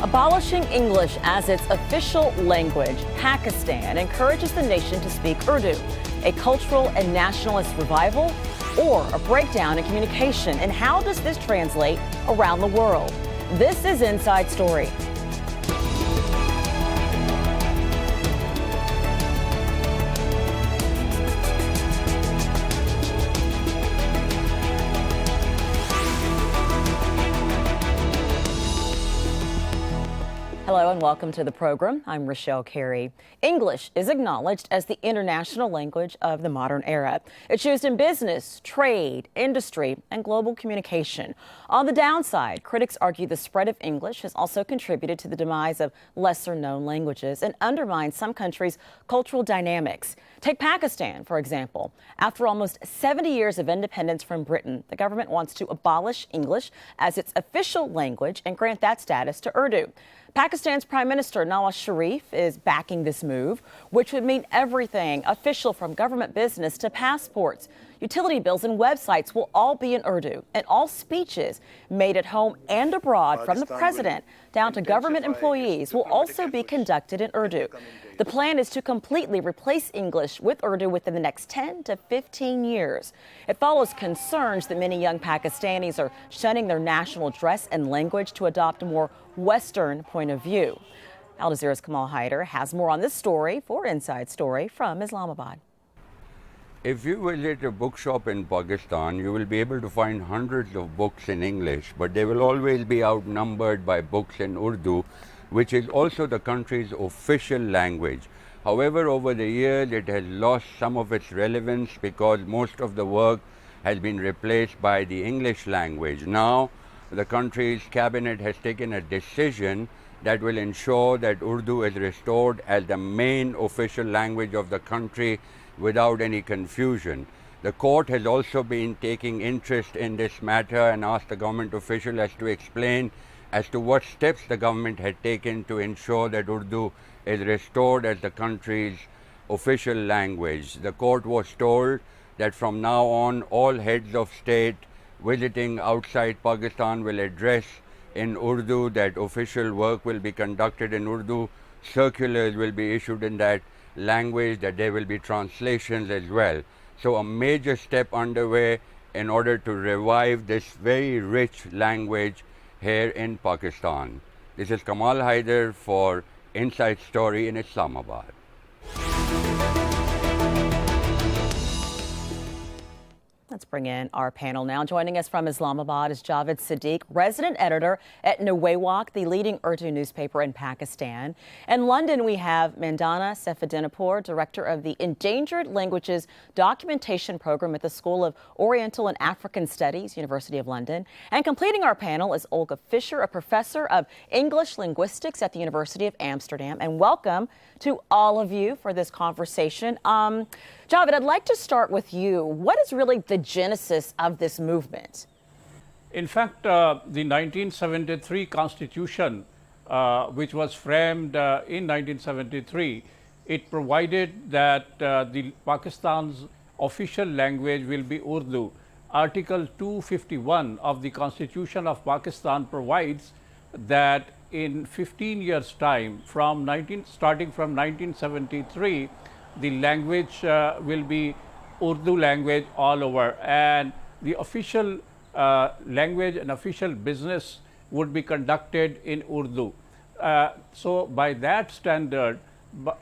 Abolishing English as its official language, Pakistan encourages the nation to speak Urdu. A cultural and nationalist revival or a breakdown in communication? And how does this translate around the world? This is Inside Story. Hello and welcome to the program. I'm Rochelle Carey. English is acknowledged as the international language of the modern era. It's used in business, trade, industry, and global communication. On the downside, critics argue the spread of English has also contributed to the demise of lesser-known languages and undermines some countries' cultural dynamics. Take Pakistan, for example. After almost 70 years of independence from Britain, the government wants to abolish English as its official language and grant that status to Urdu. Pakistan's Prime Minister Nawaz Sharif is backing this move, which would mean everything official from government business to passports, utility bills and websites will all be in Urdu, and all speeches made at home and abroad from the president down to government employees will also be conducted in Urdu. The plan is to completely replace English with Urdu within the next 10 to 15 years. It follows concerns that many young Pakistanis are shunning their national dress and language to adopt a more Western point of view. Al Jazeera's Kamal Haider has more on this story for Inside Story from Islamabad. If you visit a bookshop in Pakistan, you will be able to find hundreds of books in English, but they will always be outnumbered by books in Urdu, which is also the country's official language. However, over the years, it has lost some of its relevance because most of the work has been replaced by the English language. Now, the country's cabinet has taken a decision that will ensure that Urdu is restored as the main official language of the country without any confusion. The court has also been taking interest in this matter and asked the government official as to explain as to what steps the government had taken to ensure that Urdu is restored as the country's official language. The court was told that from now on, all heads of state visiting outside Pakistan will address in Urdu, that official work will be conducted in Urdu, circulars will be issued in that language, that there will be translations as well. So a major step underway in order to revive this very rich language here in Pakistan. This is Kamal Haider for Inside Story in Islamabad. Let's bring in our panel now. Joining us from Islamabad is Javed Siddique, resident editor at Nawawak, the leading Urdu newspaper in Pakistan. In London, we have Mandana Sefadinapur, director of the Endangered Languages Documentation Program at the School of Oriental and African Studies, University of London. And completing our panel is Olga Fischer, a professor of English linguistics at the University of Amsterdam. And welcome to all of you for this conversation. Javed, I'd like to start with you. What is really the genesis of this movement? In fact, the 1973 Constitution, which was framed in 1973, it provided that the Pakistan's official language will be Urdu. Article 251 of the Constitution of Pakistan provides that in 15 years' time, starting from 1973, the language will be Urdu language all over, and the official language and official business would be conducted in Urdu. So by that standard,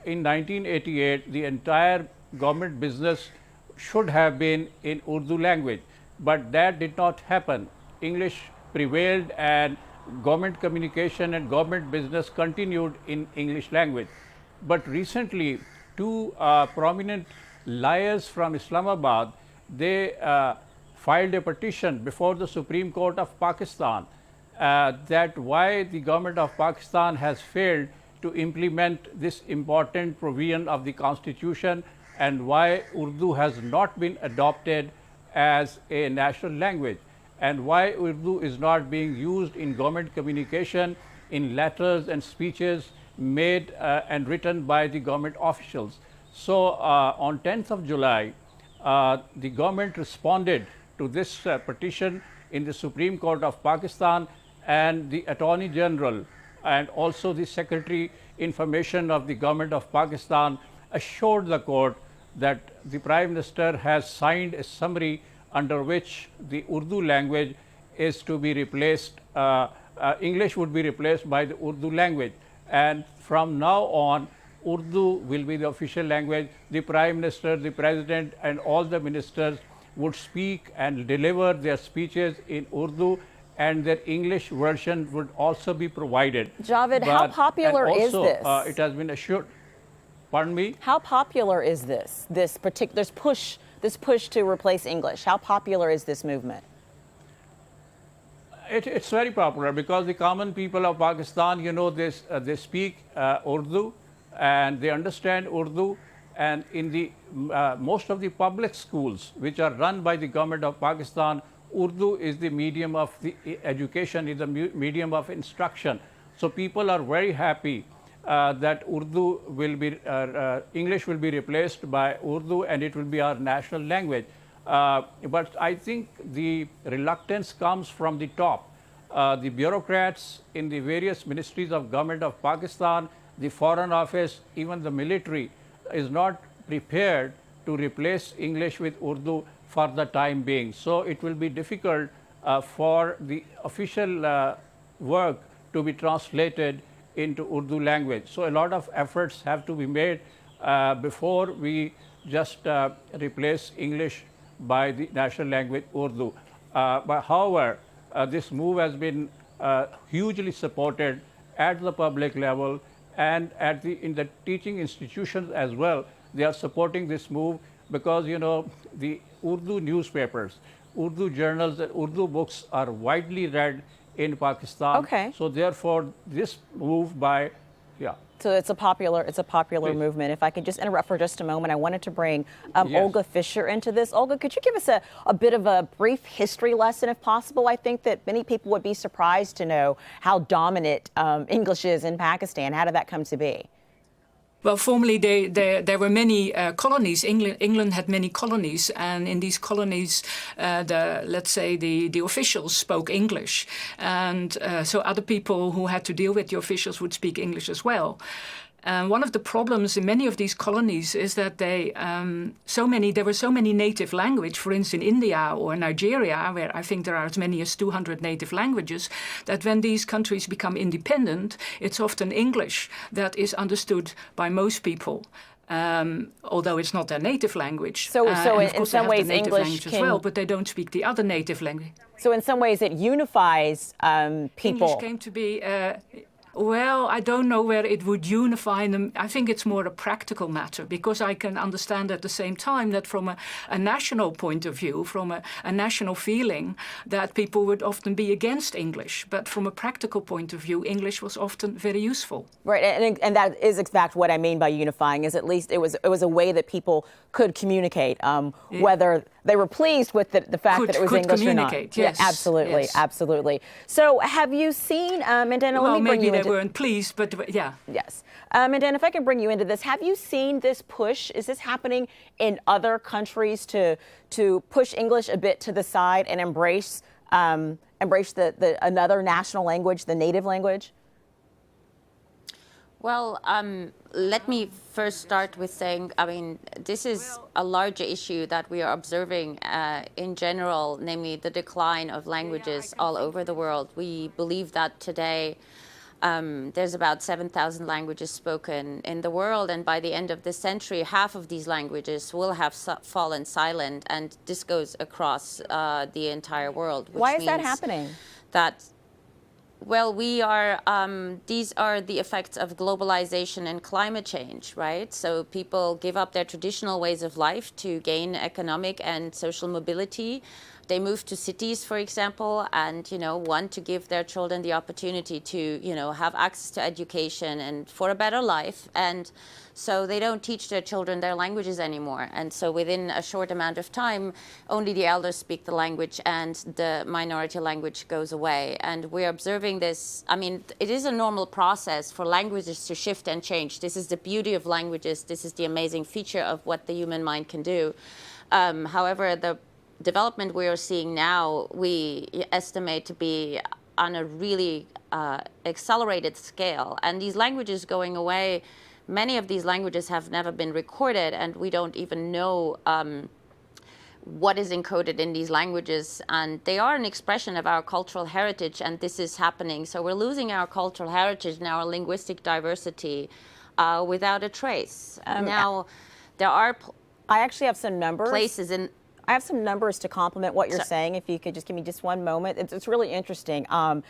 in 1988, the entire government business should have been in Urdu language, but that did not happen. English prevailed and government communication and government business continued in English language. But recently, two prominent lawyers from Islamabad, they filed a petition before the Supreme Court of Pakistan that why the government of Pakistan has failed to implement this important provision of the Constitution and why Urdu has not been adopted as a national language and why Urdu is not being used in government communication, in letters and speeches made and written by the government officials. So on 10th of July, the government responded to this petition in the Supreme Court of Pakistan, and the Attorney General and also the Secretary Information of the Government of Pakistan assured the court that the Prime Minister has signed a summary under which the Urdu language is to be replaced, English would be replaced by the Urdu language. And from now on, Urdu will be the official language. The Prime Minister, the President, and all the ministers would speak and deliver their speeches in Urdu, and their English version would also be provided. Javed, how popular is this? It has been assured. Pardon me? How popular is this particular push to replace English? How popular is this movement? It's very popular because the common people of Pakistan, you know, they speak Urdu and they understand Urdu. And in the most of the public schools, which are run by the government of Pakistan, Urdu is the medium of the education, is the medium of instruction. So people are very happy that Urdu will be, English will be replaced by Urdu, and it will be our national language. But I think the reluctance comes from the top. The bureaucrats in the various ministries of government of Pakistan, the Foreign Office, even the military, is not prepared to replace English with Urdu for the time being. So it will be difficult for the official work to be translated into Urdu language. So a lot of efforts have to be made before we just replace English by the national language Urdu. But however, this move has been hugely supported at the public level and in the teaching institutions as well. They are supporting this move because, you know, the Urdu newspapers, Urdu journals, and Urdu books are widely read in Pakistan. Okay. So therefore, this move by, yeah. So it's a popular Please. movement. If I could just interrupt for just a moment, I wanted to bring Yes. Olga Fisher into this. Olga, could you give us a bit of a brief history lesson, if possible? I think that many people would be surprised to know how dominant English is in Pakistan. How did that come to be? Well, formerly there were many colonies. England had many colonies, and in these colonies, let's say the officials spoke English, and so other people who had to deal with the officials would speak English as well. One of the problems in many of these colonies is that there were so many native language, for instance, in India or Nigeria, where I think there are as many as 200 native languages, that when these countries become independent, it's often English that is understood by most people. Although it's not their native language. So in some ways, English as well, but they don't speak the other native language. So in some ways, it unifies people. English came to be. Well, I don't know where it would unify them. I think it's more a practical matter, because I can understand at the same time that from a national point of view, from a national feeling, that people would often be against English. But from a practical point of view, English was often very useful. Right, and that is exactly what I mean by unifying, is at least it was a way that people could communicate, whether they were pleased with the fact that it was English or not. Yes, yeah, absolutely, yes. absolutely. So have you seen, Mandana, well, let me bring you maybe into... they weren't pleased, but yeah. Yes. Mandana, if I can bring you into this, have you seen this push? Is this happening in other countries to push English a bit to the side and embrace the another national language, the native language? Well, let me first start with saying, I mean, this is a larger issue that we are observing in general, namely the decline of languages all over the world. We believe that today there's about 7,000 languages spoken in the world, and by the end of this century, half of these languages will have fallen silent, and this goes across the entire world. Why is that happening? Well, these are the effects of globalization and climate change, right? So people give up their traditional ways of life to gain economic and social mobility. They move to cities, for example, and, want to give their children the opportunity to, have access to education and for a better life. And so they don't teach their children their languages anymore. And so within a short amount of time, only the elders speak the language and the minority language goes away. And we're observing this. I mean, it is a normal process for languages to shift and change. This is the beauty of languages. This is the amazing feature of what the human mind can do. However, the development we are seeing now, we estimate to be on a really accelerated scale. And these languages going away, many of these languages have never been recorded, and we don't even know what is encoded in these languages, and they are an expression of our cultural heritage, and this is happening. So we're losing our cultural heritage and our linguistic diversity without a trace. Now, there are I actually have some numbers. places in... I have some numbers to complement what you're saying. If you could just give me just one moment. It's really interesting. You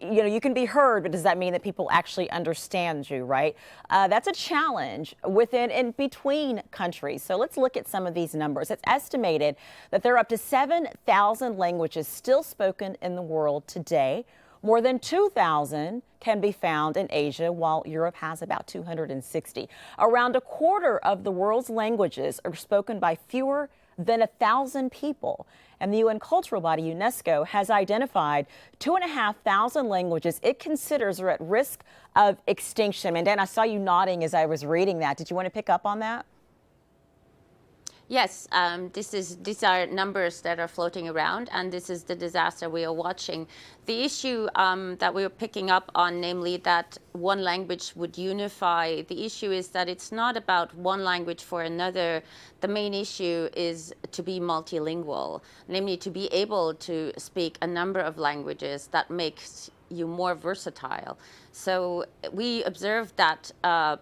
know, you can be heard, but does that mean that people actually understand you, right? That's a challenge within and between countries. So let's look at some of these numbers. It's estimated that there are up to 7,000 languages still spoken in the world today. More than 2,000 can be found in Asia, while Europe has about 260. Around a quarter of the world's languages are spoken by fewer than 1,000 people. And the UN cultural body UNESCO has identified 2,500 languages it considers are at risk of extinction. And Dan, I saw you nodding as I was reading that. Did you want to pick up on that? Yes, these are numbers that are floating around, and this is the disaster we are watching. The issue that we are picking up on, namely that one language would unify, the issue is that it's not about one language for another. The main issue is to be multilingual, namely to be able to speak a number of languages that makes you more versatile. So we observe that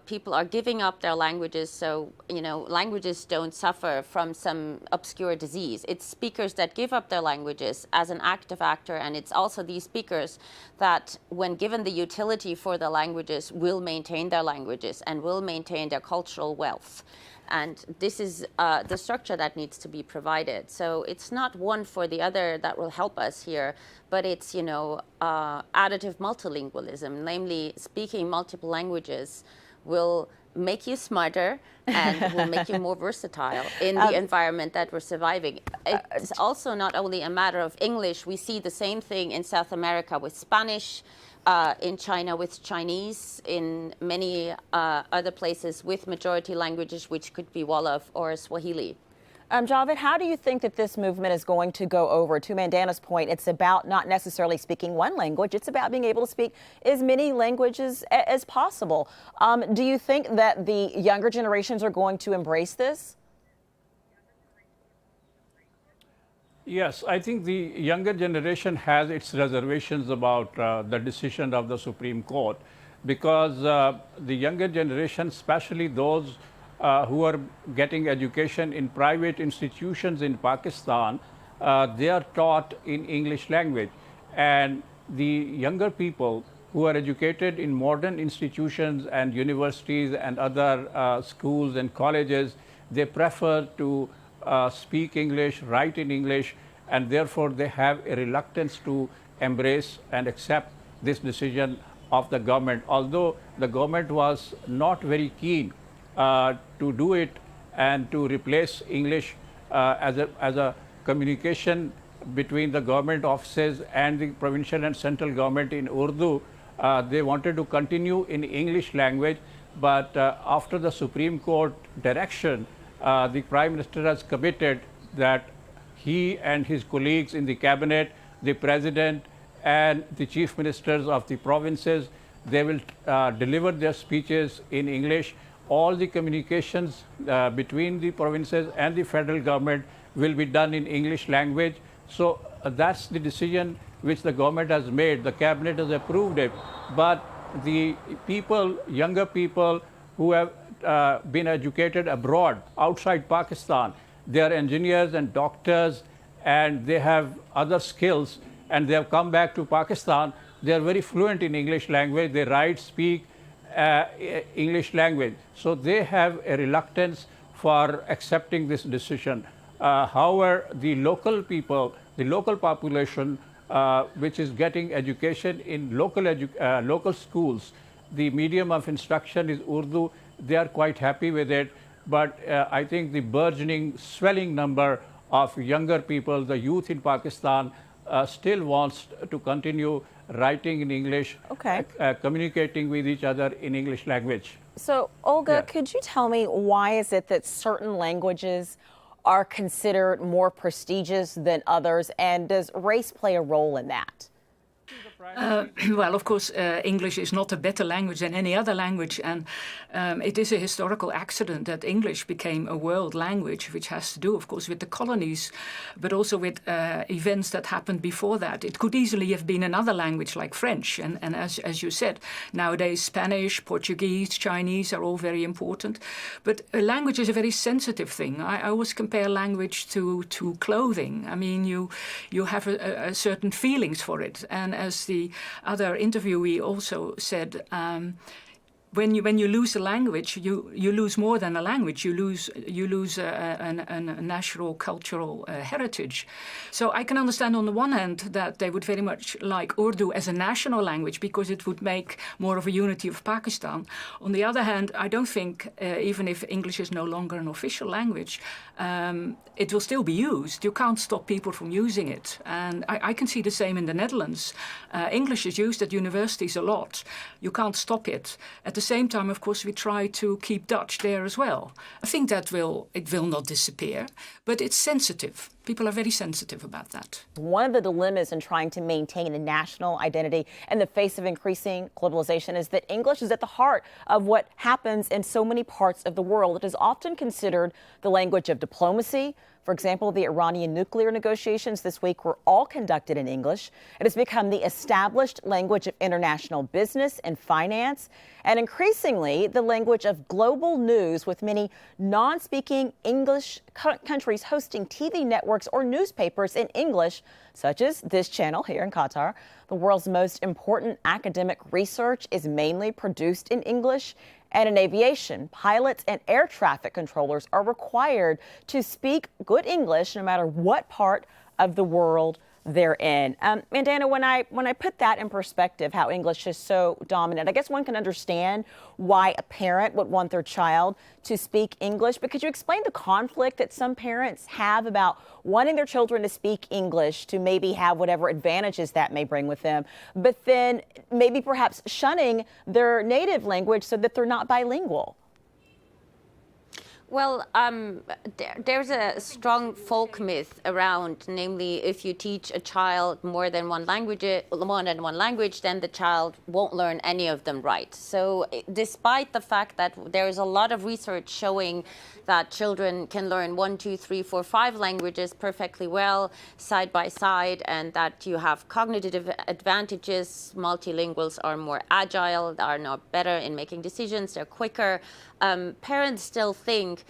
people are giving up their languages, so languages don't suffer from some obscure disease. It's speakers that give up their languages as an active actor, and it's also these speakers that, when given the utility for the languages, will maintain their languages and will maintain their cultural wealth. And this is the structure that needs to be provided. So it's not one for the other that will help us here, but it's, additive multilingualism, namely speaking multiple languages will make you smarter and will make you more versatile in the environment that we're surviving. It's also not only a matter of English. We see the same thing in South America with Spanish, in China with Chinese, in many other places with majority languages, which could be Wolof or Swahili. Javed, how do you think that this movement is going to go over? To Mandana's point, it's about not necessarily speaking one language. It's about being able to speak as many languages as possible. Do you think that the younger generations are going to embrace this? Yes, I think the younger generation has its reservations about the decision of the Supreme Court, because the younger generation, especially those who are getting education in private institutions in Pakistan, they are taught in English language. And the younger people who are educated in modern institutions and universities and other schools and colleges, they prefer to speak English, write in English, and therefore they have a reluctance to embrace and accept this decision of the government. Although the government was not very keen to do it and to replace English as a communication between the government offices and the provincial and central government in Urdu, they wanted to continue in English language. But after the Supreme Court direction, the Prime Minister has committed that he and his colleagues in the cabinet, the President and the Chief Ministers of the provinces, they will deliver their speeches in English. All the communications between the provinces and the federal government will be done in English language. So that's the decision which the government has made. The cabinet has approved it. But the people, younger people who have been educated abroad, outside Pakistan, they are engineers and doctors, and they have other skills, and they have come back to Pakistan. They are very fluent in English language. They write, speak English language. So they have a reluctance for accepting this decision. However, the local people, the local population, which is getting education in local schools, the medium of instruction is Urdu. They are quite happy with it. But I think the burgeoning, swelling number of younger people, the youth in Pakistan, still wants to continue writing in English, communicating with each other in English language. So, Olga, could you tell me why is it that certain languages are considered more prestigious than others, and does race play a role in that? Well, of course, English is not a better language than any other language, and it is a historical accident that English became a world language, which has to do, of course, with the colonies, but also with events that happened before that. It could easily have been another language like French, and as you said, nowadays Spanish, Portuguese, Chinese are all very important. But a language is a very sensitive thing. I always compare language to clothing. I mean, you have a certain feelings for it, and as the other interviewee also said, when you lose a language, you lose more than a language. You lose a national cultural heritage. So I can understand on the one hand that they would very much like Urdu as a national language because it would make more of a unity of Pakistan. On the other hand, I don't think even if English is no longer an official language, it will still be used. You can't stop people from using it, and I can see the same in the Netherlands. English is used at universities a lot. You can't stop it. At the same time, of course, we try to keep Dutch there as well. I think that it will not disappear, but it's sensitive. People are very sensitive about that. One of the dilemmas in trying to maintain a national identity in the face of increasing globalization is that English is at the heart of what happens in so many parts of the world. It is often considered the language of diplomacy. For example, the Iranian nuclear negotiations this week were all conducted in English. It has become the established language of international business and finance, and increasingly the language of global news, with many non-speaking English countries hosting TV networks or newspapers in English, such as this channel here in Qatar. The world's most important academic research is mainly produced in English. And in aviation, pilots and air traffic controllers are required to speak good English no matter what part of the world they're in. Mandana, when I put that in perspective, how English is so dominant, I guess one can understand why a parent would want their child to speak English. But could you explain the conflict that some parents have about wanting their children to speak English to maybe have whatever advantages that may bring with them, but then maybe perhaps shunning their native language so that they're not bilingual? Well, there's a strong folk myth around, namely, if you teach a child more than one language, then the child won't learn any of them right. So despite the fact that there is a lot of research showing that children can learn 1, 2, 3, 4, 5 languages perfectly well, side by side, and that you have cognitive advantages, multilinguals are more agile, are not better in making decisions, they're quicker. Parents still think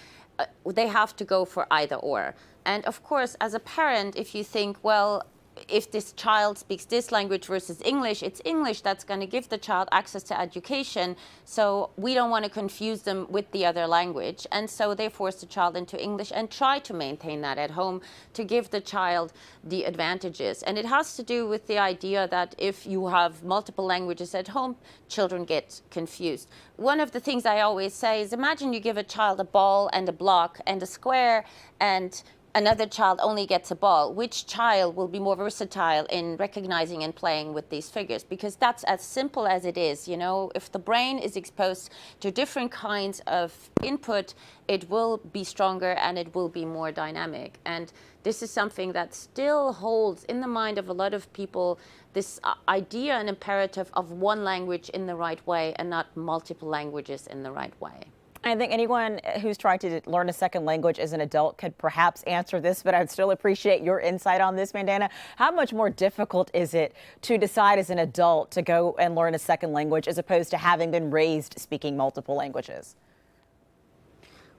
they have to go for either or. And of course, as a parent, if you think, well, if this child speaks this language versus English, it's English that's going to give the child access to education. So we don't want to confuse them with the other language. And so they force the child into English and try to maintain that at home to give the child the advantages. And it has to do with the idea that if you have multiple languages at home, children get confused. One of the things I always say is, imagine you give a child a ball and a block and a square, and another child only gets a ball. Which child will be more versatile in recognizing and playing with these figures? Because that's as simple as it is. You know, if the brain is exposed to different kinds of input, it will be stronger and it will be more dynamic. And this is something that still holds in the mind of a lot of people, this idea and imperative of one language in the right way and not multiple languages in the right way. I think anyone who's trying to learn a second language as an adult could perhaps answer this, but I'd still appreciate your insight on this, Mandana. How much more difficult is it to decide as an adult to go and learn a second language as opposed to having been raised speaking multiple languages?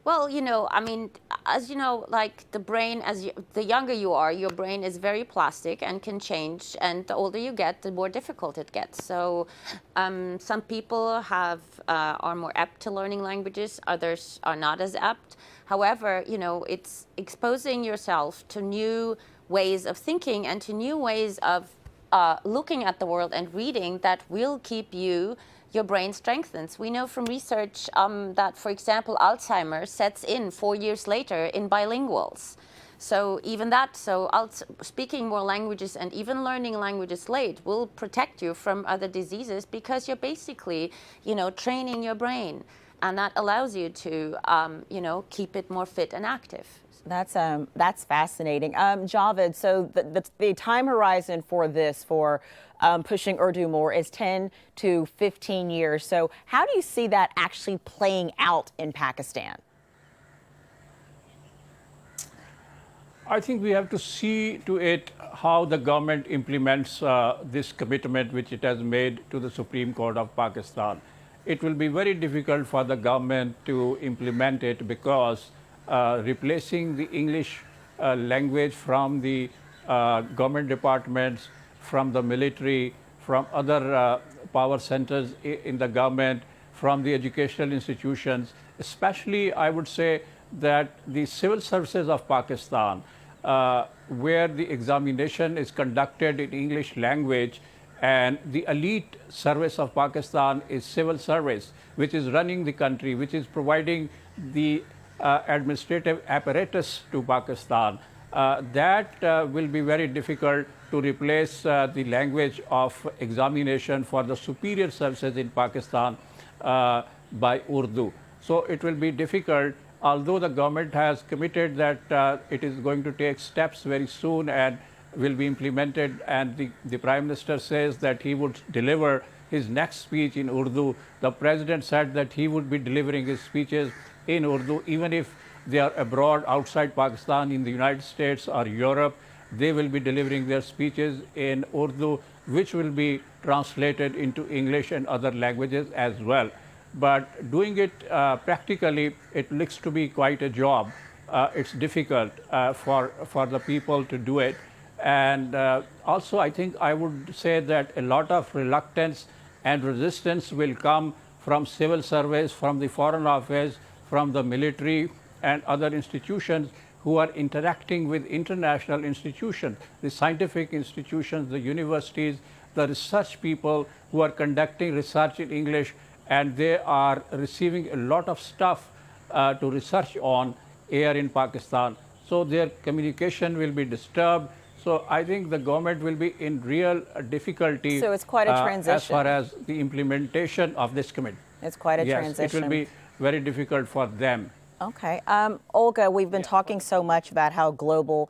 Well, you know, I mean, as you know, like the brain, the younger you are, your brain is very plastic and can change. And the older you get, the more difficult it gets. So some people are more apt to learning languages. Others are not as apt. However, you know, it's exposing yourself to new ways of thinking and to new ways of looking at the world and reading that will keep your brain strengthens. We know from research that, for example, Alzheimer's sets in 4 years later in bilinguals. So even that, speaking more languages and even learning languages late will protect you from other diseases because you're basically, you know, training your brain. And that allows you to, you know, keep it more fit and active. That's fascinating. Javed, so the time horizon for this, for pushing Urdu more, is 10 to 15 years. So how do you see that actually playing out in Pakistan? I think we have to see to it how the government implements this commitment which it has made to the Supreme Court of Pakistan. It will be very difficult for the government to implement it because replacing the English language from the government departments, from the military, from other power centers in the government, from the educational institutions, especially I would say that the civil services of Pakistan, where the examination is conducted in English language, and the elite service of Pakistan is civil service, which is running the country, which is providing the administrative apparatus to Pakistan. That will be very difficult to replace the language of examination for the superior services in Pakistan by Urdu. So it will be difficult, although the government has committed that it is going to take steps very soon and will be implemented, and the Prime Minister says that he would deliver his next speech in Urdu. The President said that he would be delivering his speeches in Urdu, even if they are abroad outside Pakistan, in the United States or Europe, they will be delivering their speeches in Urdu, which will be translated into English and other languages as well. But doing it practically, it looks to be quite a job. It's difficult for the people to do it. And also, I think I would say that a lot of reluctance and resistance will come from civil service, from the Foreign Office, from the military and other institutions who are interacting with international institutions, the scientific institutions, the universities, the research people who are conducting research in English, and they are receiving a lot of stuff to research on here in Pakistan. So their communication will be disturbed. So I think the government will be in real difficulty. So it's quite a transition. As far as the implementation of this commitment. It's quite a yes, transition. It will be very difficult for them. Okay. Olga, we've been talking so much about how global,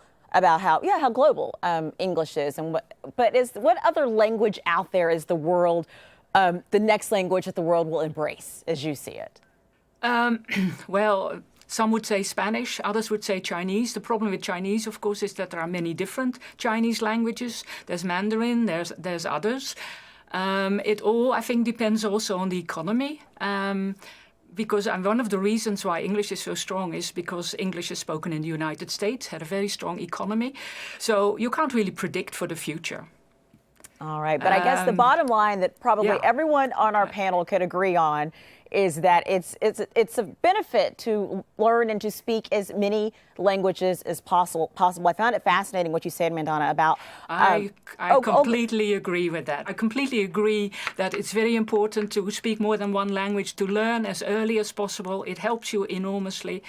English is, and what other language out there is the world, the next language that the world will embrace, as you see it? Well, some would say Spanish, others would say Chinese. The problem with Chinese, of course, is that there are many different Chinese languages. There's Mandarin, there's others. It all, I think, depends also on the economy. Because one of the reasons why English is so strong is because English is spoken in the United States, had a very strong economy. So you can't really predict for the future. All right, but I guess the bottom line that probably everyone on our panel could agree on is that it's a benefit to learn and to speak as many languages as possible. I found it fascinating what you said, Mandana, about... I completely agree with that. I completely agree that it's very important to speak more than one language, to learn as early as possible. It helps you enormously.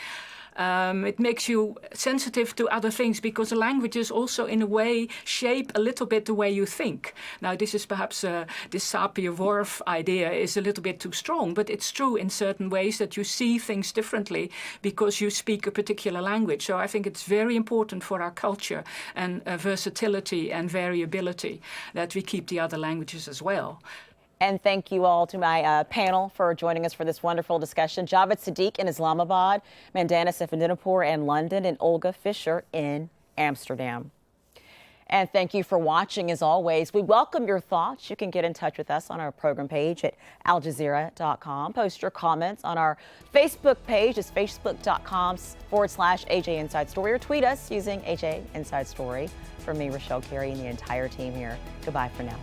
It makes you sensitive to other things because the languages also, in a way, shape a little bit the way you think. Now, this is perhaps this Sapir-Whorf idea is a little bit too strong, but it's true in certain ways that you see things differently because you speak a particular language. So I think it's very important for our culture and versatility and variability that we keep the other languages as well. And thank you all to my panel for joining us for this wonderful discussion. Javed Siddique in Islamabad, Mandana Sefandinapur in London, and Olga Fischer in Amsterdam. And thank you for watching. As always, we welcome your thoughts. You can get in touch with us on our program page at aljazeera.com. Post your comments on our Facebook page. It's facebook.com/AJ Inside Story, or tweet us using AJ Inside Story. For me, Rochelle Carey, and the entire team here, goodbye for now.